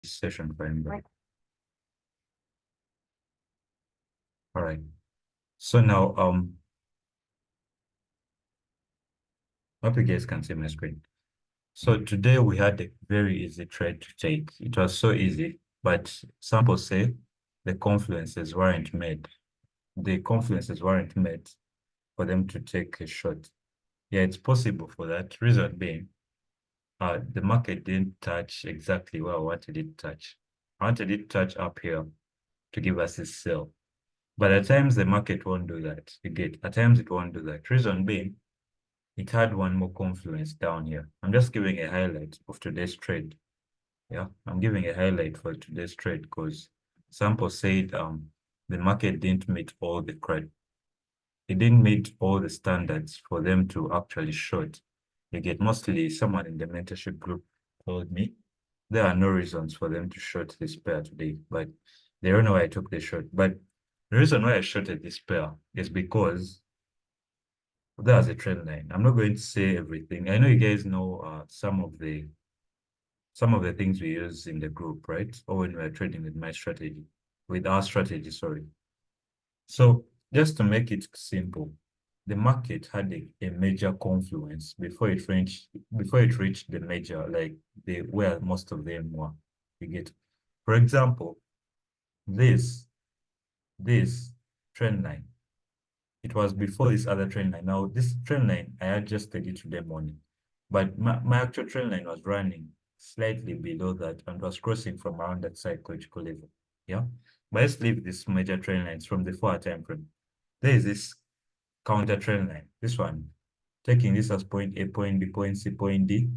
session for anybody. All right. So now, hope you guys can see my screen. So today we had a very easy trade to take. It was so easy, but some people say the confluences weren't made. The confluences weren't made for them to take a shot. Yeah, it's possible for that. Reason being, the market didn't touch exactly where I wanted it to touch. I wanted it to touch up here to give us a sell. But at times the market won't do that. You get, at times it won't do that. Reason being, it had one more confluence down here. I'm just giving a highlight of today's trade. Yeah, I'm giving a highlight for today's trade because Sample said the market didn't meet all the credit. It didn't meet all the standards for them to actually short. You get, mostly someone in the mentorship group told me there are no reasons for them to short this pair today, but they don't know why I took the short. But the reason why I shorted this pair is because there's a trend line. I'm not going to say everything. I know you guys know some of the things we use in the group, right? Or when we're trading with our strategy, sorry. So just to make it simple, the market had a major confluence before it reached the major, like where most of them were. You get, for example, this trend line. It was before this other trend line. Now this trend line, I adjusted it today morning, but my actual trend line was running slightly below that and was crossing from around that psychological level. Yeah, but let's leave this major trend lines from the 4-hour time frame. There is this counter trend line. This one, taking this as point A, point B, point C, point D,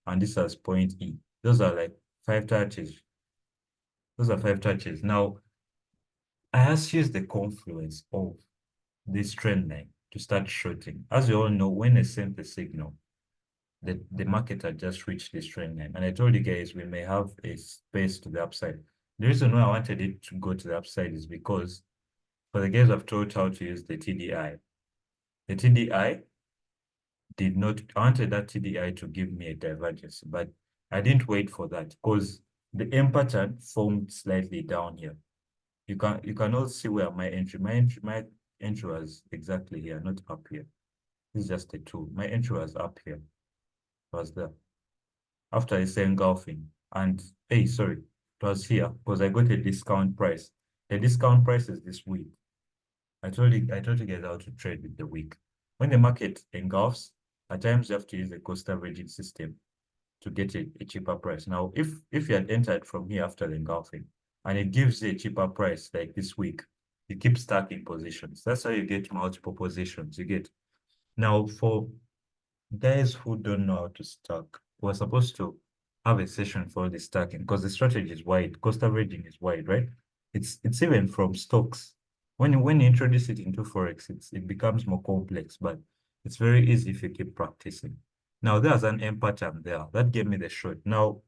and this as point E. Those are like 5 touches. Those are 5 touches. Now, I just use the confluence of this trend line to start shorting. As you all know, when I sent the signal, the market had just reached this trend line. And I told you guys we may have a space to the upside. The reason why I wanted it to go to the upside is because for the guys I've taught how to use the TDI. The TDI did not, I wanted that TDI to give me a divergence, but I didn't wait for that because the M pattern formed slightly down here. You can also see where my entry was exactly here, not up here. This is just a tool. My entry was up here. It was there. After it's engulfing. And hey, sorry, it was here because I got a discount price. The discount price is this week. I told you guys how to trade with the week. When the market engulfs, at times you have to use the cost averaging system to get a cheaper price. Now, if you had entered from here after the engulfing and it gives you a cheaper price like this week, you keep stacking positions. That's how you get multiple positions. You get. Now, for guys who don't know how to stack, we're supposed to have a session for the stacking because the strategy is wide, cost averaging is wide, right? It's even from stocks. When you introduce it into Forex, it becomes more complex, but it's very easy if you keep practicing. Now there's an M pattern there. That gave me the short. Now,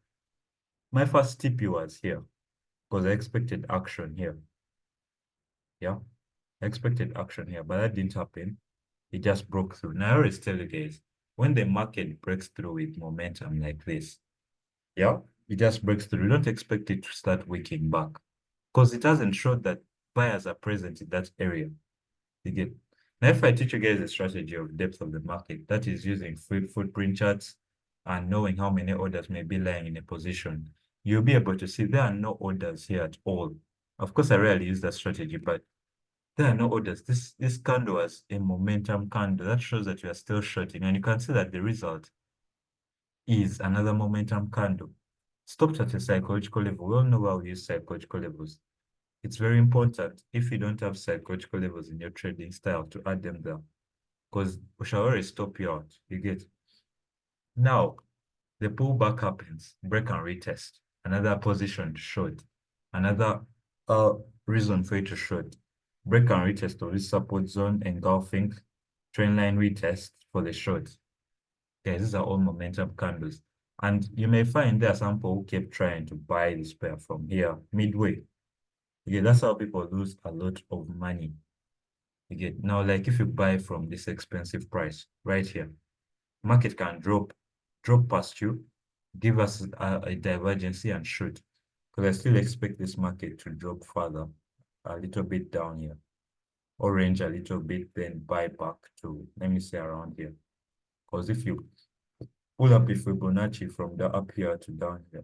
my first TP was here because I expected action here. Yeah, I expected action here, but that didn't happen. It just broke through. Now I always tell you guys, when the market breaks through with momentum like this, yeah, it just breaks through. You don't expect it to start waking back because it hasn't showed that buyers are present in that area. You get. Now, if I teach you guys a strategy of depth of the market, that is using footprint charts and knowing how many orders may be lying in a position, you'll be able to see there are no orders here at all. Of course, I rarely use that strategy, but there are no orders. This candle was a momentum candle. That shows that you are still shorting. And you can see that the result is another momentum candle. Stopped at a psychological level. We all know how we use psychological levels. It's very important if you don't have psychological levels in your trading style to add them there. Because we shall always stop you out. You get. Now, the pullback happens, break and retest. Another position to short. Another reason for you to short. Break and retest of this support zone, engulfing, trend line retest for the short. Guys, these are all momentum candles. And you may find there are some people who keep trying to buy this pair from here midway. Yeah, that's how people lose a lot of money. You get now, like if you buy from this expensive price right here, market can drop past you, give us a divergency and shoot. because I still expect this market to drop further, a little bit down here, or range a little bit, then buy back to, let me say, around here. Because if you pull up a Fibonacci from the up here to down here,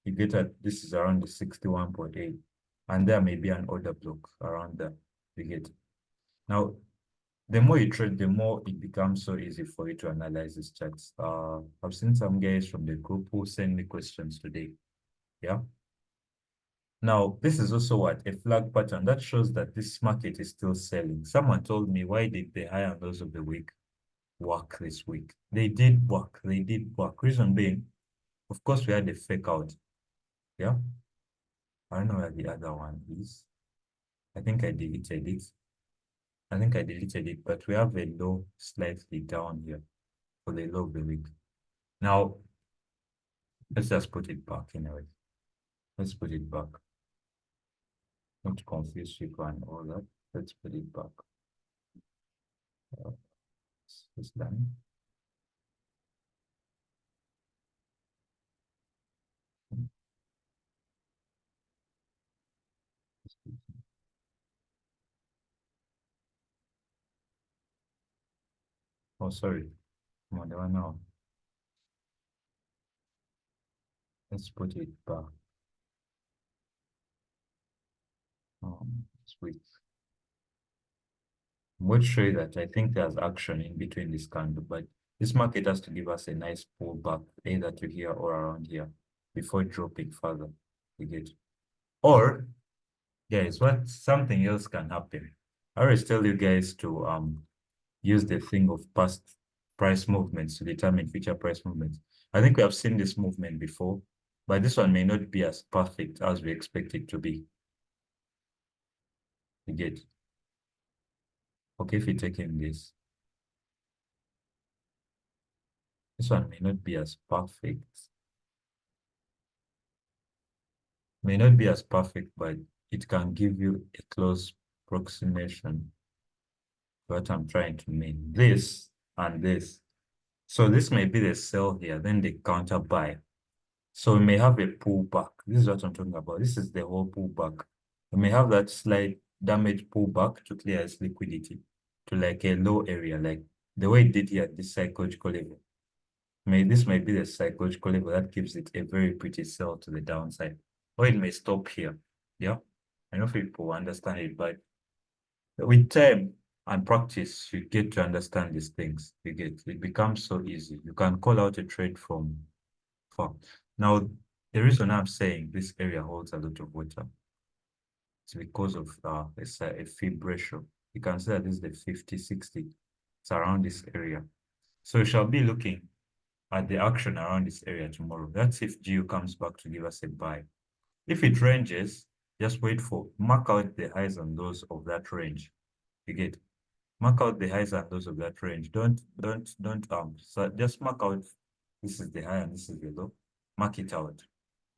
you get at this is around the 61.8, and there may be an order block around there. You get. Now, the more you trade, the more it becomes so easy for you to analyze these charts. I've seen some guys from the group who send me questions today. Yeah. Now, this is also what a flag pattern that shows that this market is still selling. Someone told me, why did the high and lows of the week work this week? They did work. They did work. Reason being, of course, we had a fake out. Yeah. I don't know where the other one is. I think I deleted it. But we have a low slightly down here for the low of the week. Now, let's just put it back anyway. Let's put it back. Not to confuse people and all that. Let's put it back. It's done. Oh, sorry. Come on, there are now. Let's put it back. Sweet. I'm going to show you that I think there's action in between this candle, but this market has to give us a nice pullback, either to here or around here, before dropping further. You get. Or, guys, what something else can happen. I always tell you guys to use the thing of past price movements to determine future price movements. I think we have seen this movement before, but this one may not be as perfect as we expect it to be. You get. Okay, if you're taking this one may not be as perfect. May not be as perfect, but it can give you a close approximation to what I'm trying to mean. This and this. So this may be the sell here, then the counter buy. So we may have a pullback. This is what I'm talking about. This is the whole pullback. We may have that slight damage pullback to clear its liquidity to like a low area, like the way it did here at this psychological level. This may be the psychological level that gives it a very pretty sell to the downside. Or it may stop here. Yeah. I know people understand it, but with time and practice, you get to understand these things. It becomes so easy. You can call out a trade from far. Now, the reason I'm saying this area holds a lot of water, it's because of it's a fib ratio. You can see that this is the 50-60. It's around this area. So we shall be looking at the action around this area tomorrow. That's if GU comes back to give us a buy. If it ranges, just mark out the highs and lows of that range. You get, mark out the highs and lows of that range. So just mark out, this is the high and this is the low. Mark it out.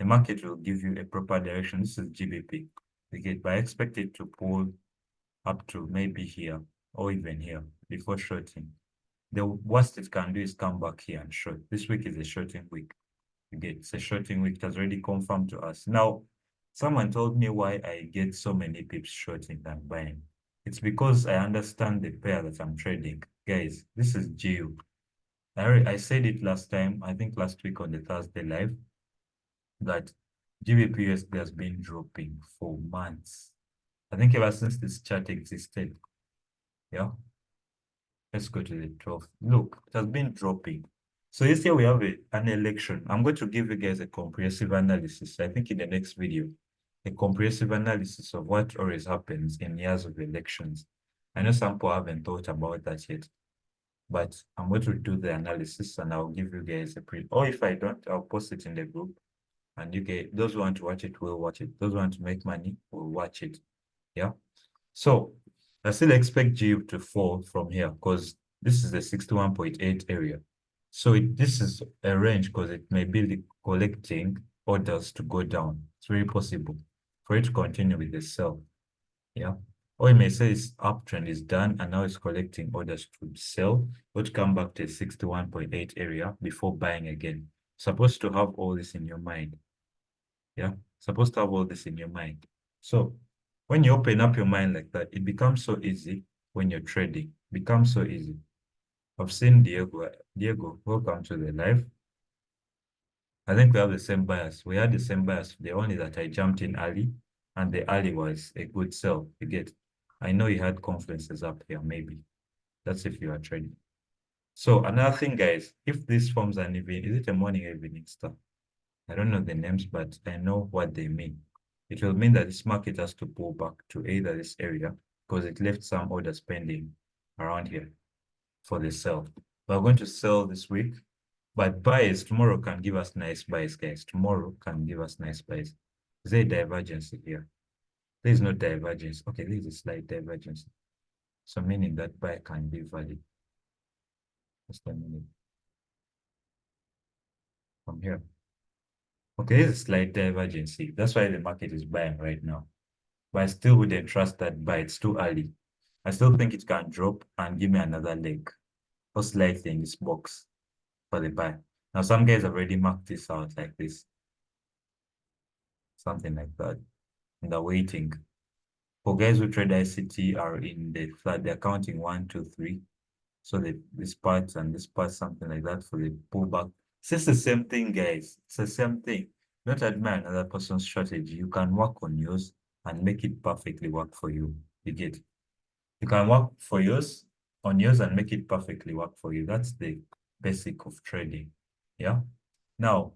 The market will give you a proper direction. This is GBP. You get, but I expect it to pull up to maybe here or even here before shorting. The worst it can do is come back here and short. This week is a shorting week. You get, it's a shorting week. It has already confirmed to us. Now, someone told me why I get so many pips shorting than buying. It's because I understand the pair that I'm trading. Guys, this is GU. I said it last time, I think last week on the Thursday live, that GBPUSD has been dropping for months. I think ever since this chart existed. Yeah. Let's go to the 12th. Look, it has been dropping. So this year we have an election. I'm going to give you guys a comprehensive analysis. I think in the next video, a comprehensive analysis of what always happens in years of elections. I know some people haven't thought about that yet, but I'm going to do the analysis and I'll give you guys a or if I don't, I'll post it in the group. And you get those who want to watch it will watch it. Those who want to make money will watch it. Yeah. So I still expect GU to fall from here because this is the 61.8 area. So this is a range because it may be collecting orders to go down. It's very possible for it to continue with the sell. Yeah. Or you may say its uptrend is done and now it's collecting orders to sell, or to come back to the 61.8 area before buying again. Supposed to have all this in your mind. Yeah. Supposed to have all this in your mind. So when you open up your mind like that, it becomes so easy when you're trading. It becomes so easy. I've seen Diego. Diego, welcome to the live. I think we have the same bias. We had the same bias. The only that I jumped in early, and the early was a good sell. You get. I know you had conferences up here, maybe. That's if you are trading. So another thing, guys, if this forms an event, is it a morning or evening star? I don't know the names, but I know what they mean. It will mean that this market has to pull back to either this area because it left some order spending around here for the sell. We're going to sell this week, but buys tomorrow can give us nice buys, guys. Tomorrow can give us nice buys. Is there a divergence here? There is no divergence. Okay, there is a slight divergence. So meaning that buy can be valid. Just a minute. From here. Okay, there's a slight divergence. That's why the market is buying right now. But I still wouldn't trust that buy. It's too early. I still think it can drop and give me another leg or slightly in this box for the buy. Now, some guys have already marked this out like this, something like that, and they're waiting. For guys who trade ICT are in the flat, they're counting 1, 2, 3. So this part and this part, something like that for the pullback. It's just the same thing, guys. It's the same thing. Don't admire another person's strategy. You can work on yours and make it perfectly work for you. You get. You can work for yours on yours and make it perfectly work for you. That's the basic of trading. Yeah. Now,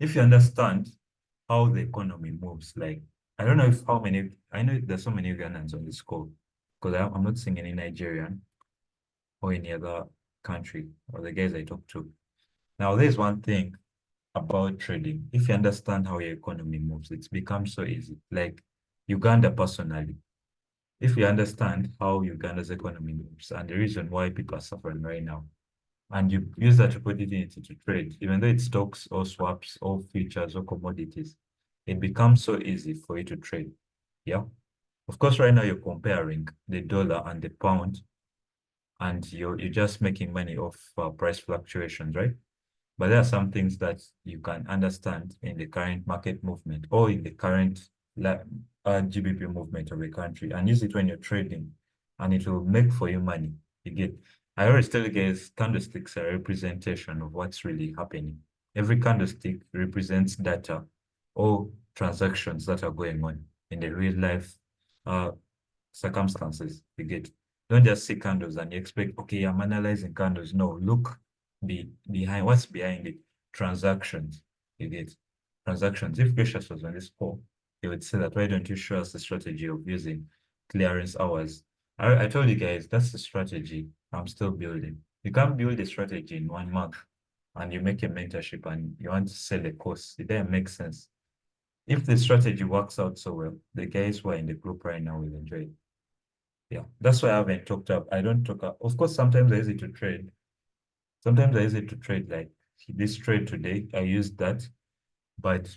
if you understand how the economy moves, like I don't know if how many I know there's so many Ghanaians on this call because I'm not seeing any Nigerian or any other country or the guys I talk to. Now, there's one thing about trading. If you understand how your economy moves, it's become so easy. Like Uganda personally, if you understand how Uganda's economy moves and the reason why people are suffering right now, and you use that opportunity to trade, even though it's stocks or swaps or futures or commodities, it becomes so easy for you to trade. Yeah. Of course, right now you're comparing the dollar and the pound, and you're just making money off price fluctuations, right? But there are some things that you can understand in the current market movement or in the current GBP movement of a country and use it when you're trading, and it will make for you money. You get. I always tell you guys, candlesticks are a representation of what's really happening. Every candlestick represents data or transactions that are going on in the real life uh, circumstances. You get. Don't just see candles and you expect, okay, I'm analyzing candles. No, look behind what's behind it. Transactions. You get transactions. If Gracious was on this call, he would say that why don't you show us the strategy of using clearance hours? I told you guys that's the strategy I'm still building. You can't build a strategy in 1 month and you make a mentorship and you want to sell a course. It doesn't make sense. If the strategy works out so well, the guys who are in the group right now will enjoy it. Yeah, that's why I haven't talked up. I don't talk up. Of course, sometimes it's easy to trade. Sometimes it's easy to trade. Like this trade today, I used that, but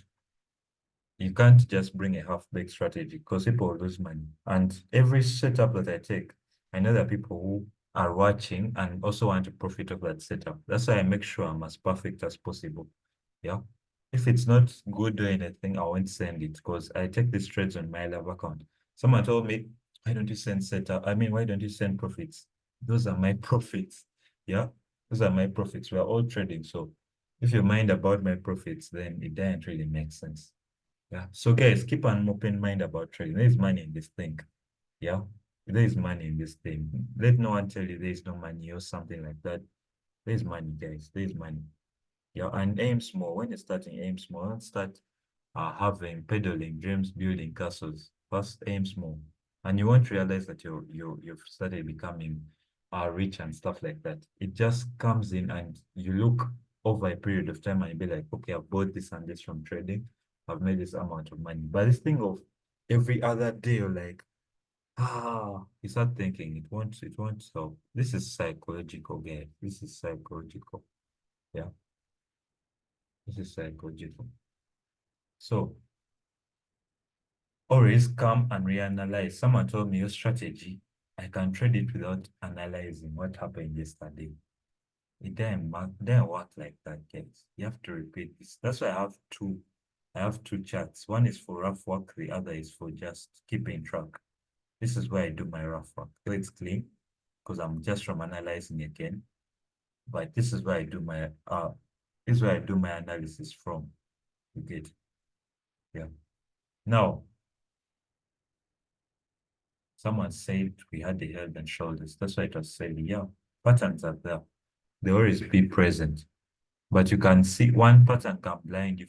you can't just bring a half-baked strategy because people will lose money. And every setup that I take, I know there are people who are watching and also want to profit of that setup. That's why I make sure I'm as perfect as possible. Yeah. If it's not good or anything, I won't send it because I take these trades on my live account. Someone told me, why don't you send setup? I mean, why don't you send profits? Those are my profits. Yeah. Those are my profits. We are all trading. So if you mind about my profits, then it doesn't really make sense. Yeah. So guys, keep an open mind about trading. There is money in this thing. Yeah. There is money in this thing. Let no one tell you there is no money or something like that. There is money, guys. There is money. Yeah. And aim small. When you're starting, aim small. Don't start having peddling dreams, building castles. First, aim small. And you won't realize that you've started becoming rich and stuff like that. It just comes in and you look over a period of time and you be like, okay, I've bought this and this from trading. I've made this amount of money. But this thing of every other day, you're like, you start thinking it won't help. This is psychological, guys. This is psychological. Yeah, this is psychological. So always come and reanalyze. Someone told me your strategy, I can trade it without analyzing what happened yesterday. It didn't work like that, guys. You have to repeat this. That's why I have two I have two charts. One is for rough work, the other is for just keeping track. This is where I do my rough work. So it's clean because I'm just from analyzing again. But this is where I do my this is where I do my analysis from. You get, yeah. Now, someone said we had the head and shoulders. That's why it was saying, yeah, patterns are there. They always be present. But you can see one pattern can blind you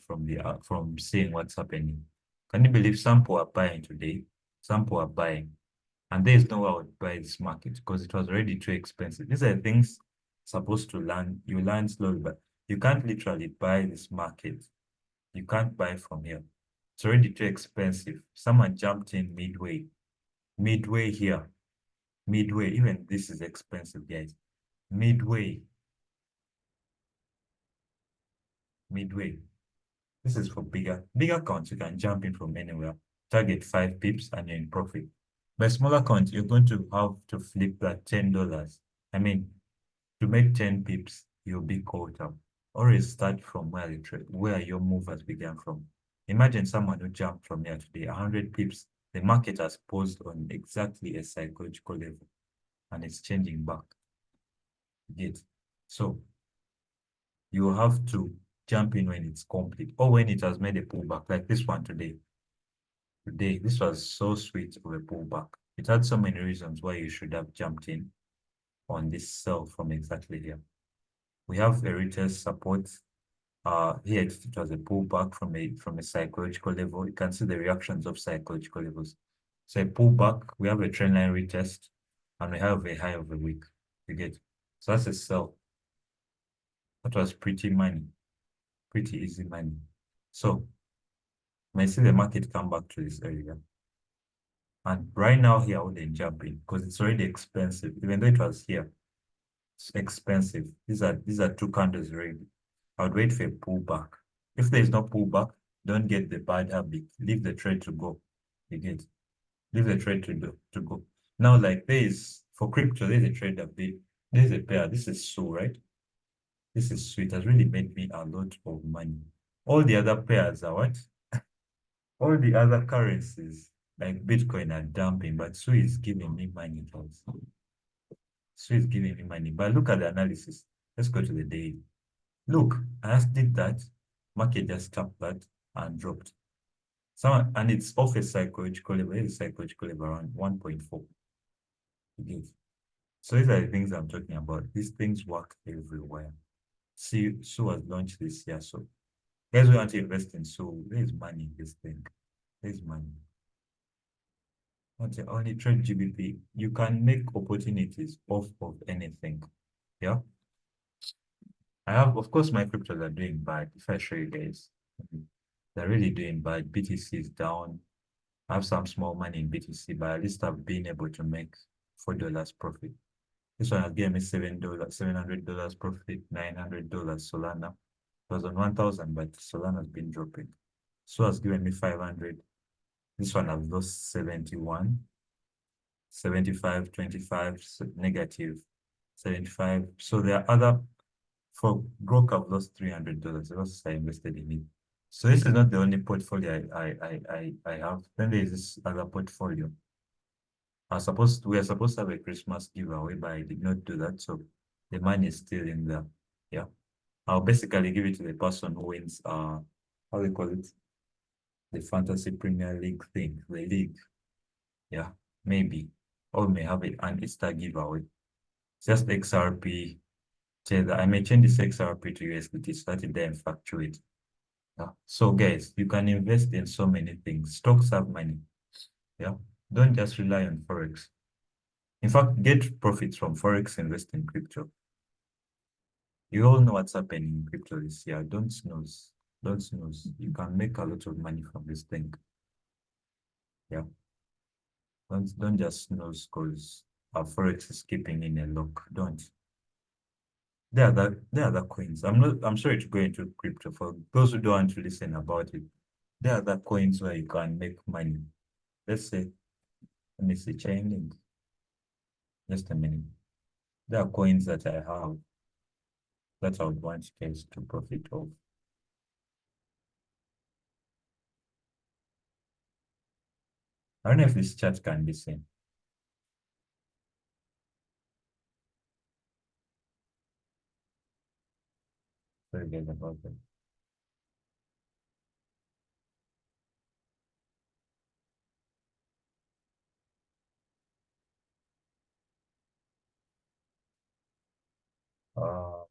from seeing what's happening. Can you believe some people are buying today? Some people are buying. And there is no way I would buy this market because it was already too expensive. These are things supposed to learn. You learn slowly, but you can't literally buy this market. You can't buy from here. It's already too expensive. Someone jumped in midway. Midway here. Midway. Even this is expensive, guys. Midway. Midway. This is for bigger counts. You can jump in from anywhere. Target 5 pips and you're in profit. By smaller count, you're going to have to flip that $10. I mean, to make 10 pips, you'll be caught up. Always start from where your move has begun from. Imagine someone who jumped from here today, 100 pips. The market has paused on exactly a psychological level and it's changing back. Get. So you have to jump in when it's complete or when it has made a pullback, like this one today. Today, this was so sweet of a pullback. It had so many reasons why you should have jumped in on this sell from exactly here. We have a retest support. Here it was a pullback from a psychological level. You can see the reactions of psychological levels. So a pullback, we have a trendline retest, and we have a high of the week. You get, so that's a sell. That was pretty money, pretty easy money. So you may see the market come back to this area. And right now here, I wouldn't jump in because it's already expensive. Even though it was here, it's expensive. These are two candles already. I would wait for a pullback. If there is no pullback, don't get the bad habit. Leave the trade to go. You get, leave the trade to go. Now, like for crypto, there's a trade that there's a pair. This is so right. This is sweet. It has really made me a lot of money. All the other pairs are what? All the other currencies like Bitcoin are dumping, but Su is giving me money. Su is giving me money. But look at the analysis. Let's go to the daily. Look, I just did that. Market just tapped that and dropped. And it's off a psychological level. It's a psychological level around 1.4. Again. So these are the things I'm talking about. These things work everywhere. See, Su has launched this year. So guys who want to invest in Su, there's money in this thing. There's money. Not the only trade GBP. You can make opportunities off of anything. Yeah. I have, of course, my cryptos are doing bad. If I show you guys, they're really doing bad. BTC is down. I have some small money in BTC, but at least I've been able to make $4 profit. This one has given me $700 profit, $900 Solana. It was on 1,000, but Solana has been dropping. So has given me 500. This one I've lost 71, 75, 25, negative 75. So there are other, for Grok, I've lost $300 because I invested in it. So this is not the only portfolio I have. Then there is this other portfolio. We are supposed to have a Christmas giveaway, but I did not do that. So the money is still in there. Yeah. I'll basically give it to the person who wins how do you call it? The Fantasy Premier League thing, the league. Yeah, maybe. Or may have an Easter giveaway. Just XRP. I may change this XRP to USDT so that it then fluctuate. Yeah. So guys, you can invest in so many things. Stocks have money. Yeah. Don't just rely on Forex. In fact, get profits from Forex, invest in crypto. You all know what's happening in crypto this year. Don't snooze. Don't snooze. You can make a lot of money from this thing. Yeah. Don't just snooze because our Forex is keeping in a lock. Don't. There are the coins. I'm sorry to go into crypto for those who don't want to listen about it. There are the coins where you can make money. Let's say, let me see, Chainlink. Just a minute. There are coins that I have that I would want guys to profit of. I don't know if this chat can be seen. Sorry guys about that. Uh,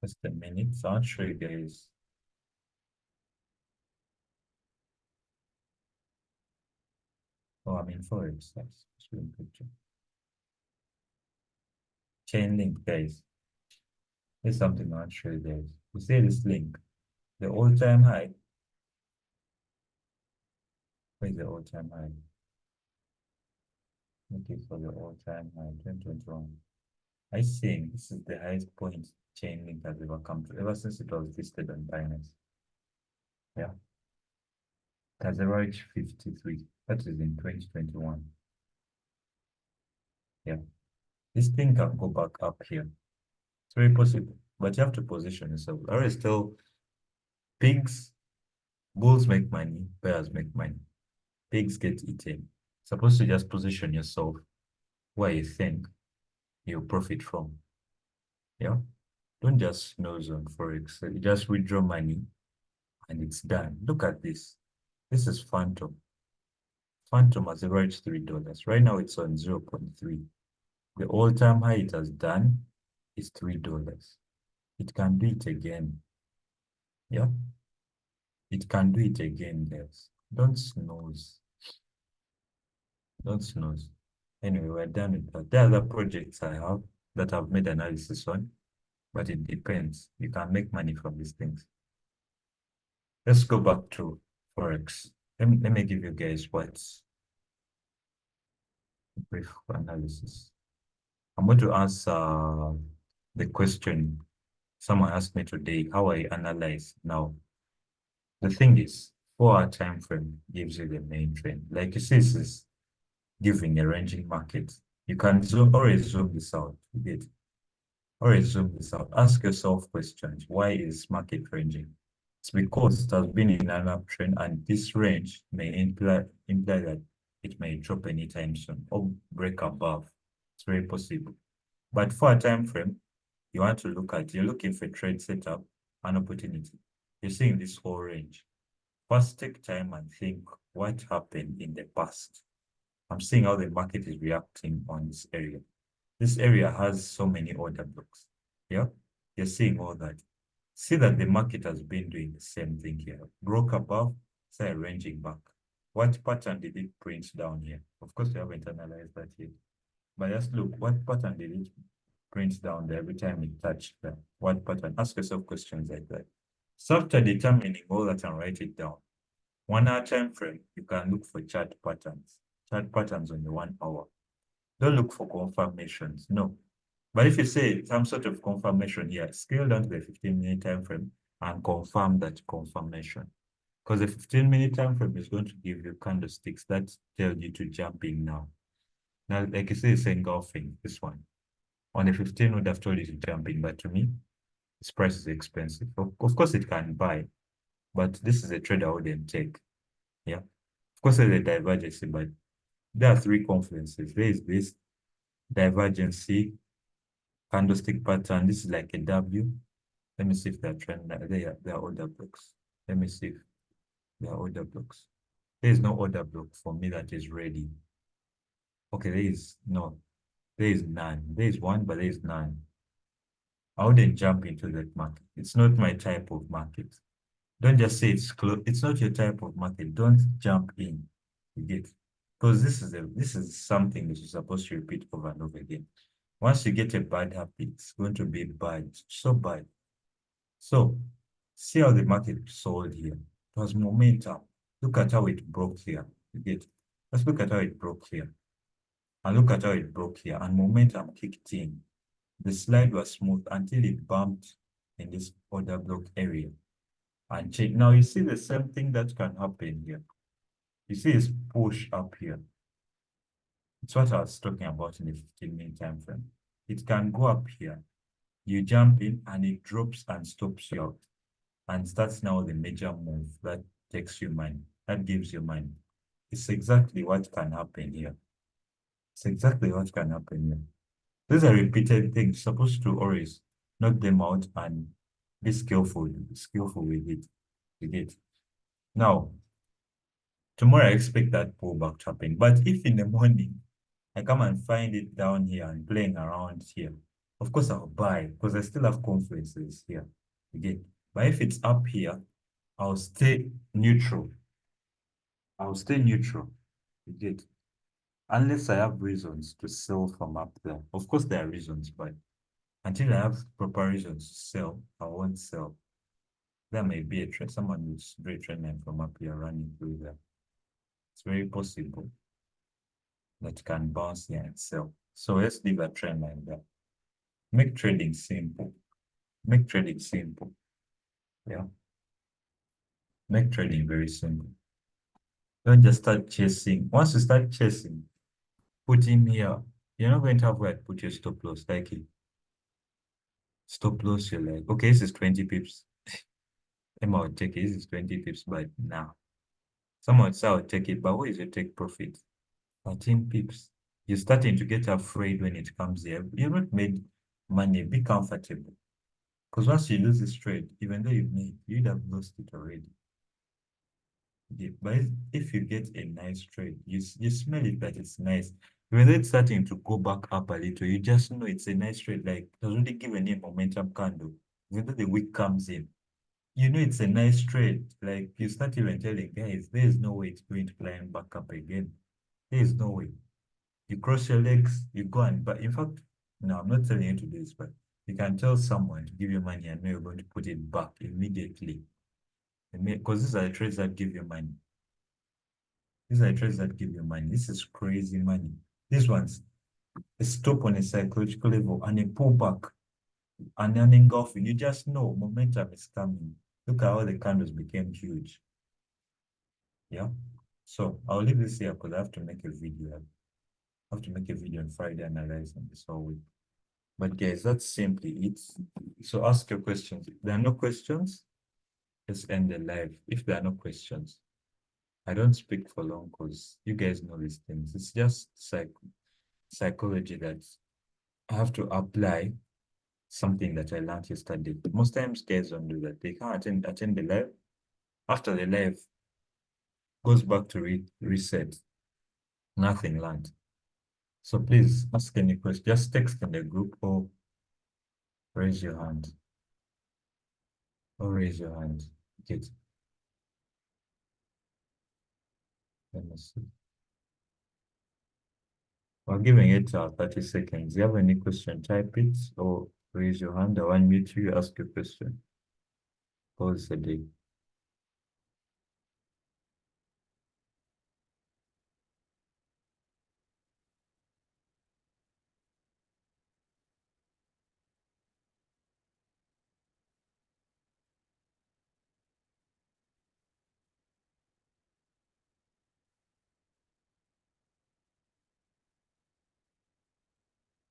just a minute. So I'll show you guys. Oh, I'm in Forex. That's screen picture. Chain link, guys. Here's something I'll show you guys. You see this link, the all-time high. Where's the all-time high? Looking for the all-time high, 2021. I think this is the highest point chain link has ever come to, ever since it was listed on Binance. Yeah, it has ever reached 53. That is in 2021. Yeah, this thing can go back up here. It's very possible, but you have to position yourself. I always tell pigs, bulls make money, bears make money. Pigs get eaten. Supposed to just position yourself where you think you'll profit from. Yeah. Don't just snooze on Forex. You just withdraw money and it's done. Look at this. This is Phantom. Phantom has averaged $3. Right now it's on 0.3. The all-time high it has done is $3. It can do it again. Yeah. It can do it again, guys. Don't snooze. Don't snooze. Anyway, we're done with that. There are other projects I have that I've made analysis on, but it depends. You can make money from these things. Let's go back to Forex. Let me give you guys what's brief analysis. I'm going to answer the question someone asked me today, how I analyze now. The thing is, 4-hour time frame gives you the main trend. Like you see, this is giving a ranging market. You can zoom this out. You get always zoom this out. Ask yourself questions. Why is market ranging? It's because it has been in an uptrend, and this range may imply that it may drop anytime soon or break above. It's very possible. But for a time frame, you want to look at, you're looking for a trade setup, an opportunity. You're seeing this whole range. First, take time and think what happened in the past. I'm seeing how the market is reacting on this area. This area has so many order blocks. Yeah, you're seeing all that. See that the market has been doing the same thing here. Broke above, started ranging back. What pattern did it print down here? Of course, we haven't analyzed that yet. But just look, what pattern did it print down there every time it touched that? What pattern? Ask yourself questions like that. So after determining all that and write it down, 1 hour time frame, you can look for chart patterns. Chart patterns on the 1 hour. Don't look for confirmations, no. But if you say some sort of confirmation here, scale down to the 15-minute time frame and confirm that confirmation. Because the 15-minute time frame is going to give you candlesticks that tell you to jump in now. Now, like you say, it's engulfing, this one. On the 15 would have told you to jump in, but to me, this price is expensive. Of course, it can buy, but this is a trade I wouldn't take. Yeah. Of course, there's a divergence, but there are three confluences. There is this divergency, candlestick pattern. This is like a W. Let me see if they're trend. They are order blocks. Let me see if they are order blocks. There is no order block for me that is ready. Okay, there is no. There is none. There is one, but there is none. I wouldn't jump into that market. It's not my type of market. Don't just say it's close. It's not your type of market. Don't jump in. You get, because this is something that you're supposed to repeat over and over again. Once you get a bad habit, it's going to be bad, so bad. So see how the market sold here. It was momentum. Look at how it broke here. You get, let's look at how it broke here. And look at how it broke here. And momentum kicked in. The slide was smooth until it bumped in this order block area and change. Now you see the same thing that can happen here. You see it's push up here. It's what I was talking about in the 15-minute time frame. It can go up here. You jump in and it drops and stops you out. And that's now the major move that takes you money. that gives you money. It's exactly what can happen here. It's exactly what can happen here. These are repeated things. Supposed to always knock them out and be skillful with it. With it. Now, tomorrow I expect that pullback to happen. But if in the morning I come and find it down here and playing around here, of course I'll buy because I still have conferences here. Again. But if it's up here, I'll stay neutral. I'll stay neutral. You get unless I have reasons to sell from up there. Of course, there are reasons, but until I have proper reasons to sell, I won't sell. There may be a trend, someone who's very trending from up here running through there. It's very possible that can bounce here and sell. So let's leave a trend like that. Make trading simple. Make trading simple. Yeah. Make trading very simple. Don't just start chasing. Once you start chasing, put him here. You're not going to have where to put your stop loss. Like it. Stop loss, you're like, okay, this is 20 pips. Emma would take it. This is 20 pips, but now someone would say I'll take it, but what is your take profit? 13 pips. You're starting to get afraid when it comes here. You've not made money. Be comfortable. Because once you lose this trade, even though you've made, you'd have lost it already. Yeah, but if you get a nice trade, you smell it that it's nice. When it's starting to go back up a little, you just know it's a nice trade. Like it has already given a momentum candle. Even though the wick comes in, you know it's a nice trade. Like you start even telling guys, there is no way it's going to climb back up again. There is no way. You cross your legs, you go and but in fact, no, I'm not telling you to do this, but you can tell someone to give you money and know you're going to put it back immediately. Because these are the trades that give you money. These are the trades that give you money. This is crazy money. These ones, a stop on a psychological level and a pullback and an engulfing. You just know momentum is coming. Look at how the candles became huge. Yeah. So I'll leave this here because I have to make a video. I have to make a video on Friday analyzing this whole week. But guys, that's simply it. So ask your questions. If there are no questions, let's end the live. If there are no questions, I don't speak for long because you guys know these things. It's just psychology that I have to apply something that I learned yesterday. Most times guys don't do that. They can't attend the live. After the live goes back to reset. Nothing learned. So please ask any question. Just text in the group or raise your hand. Or raise your hand. Get. Let me see. We're giving it 30 seconds. You have any question, type it or raise your hand. I'll unmute you, ask your question. Pause the day.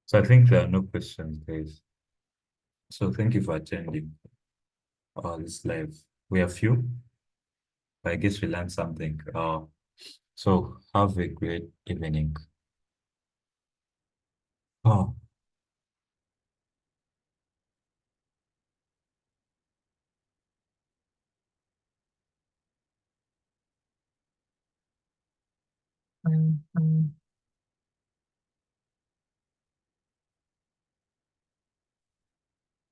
So I think there are no questions, guys. So thank you for attending this live. We have few. I guess we learned something. So have a great evening. Oh.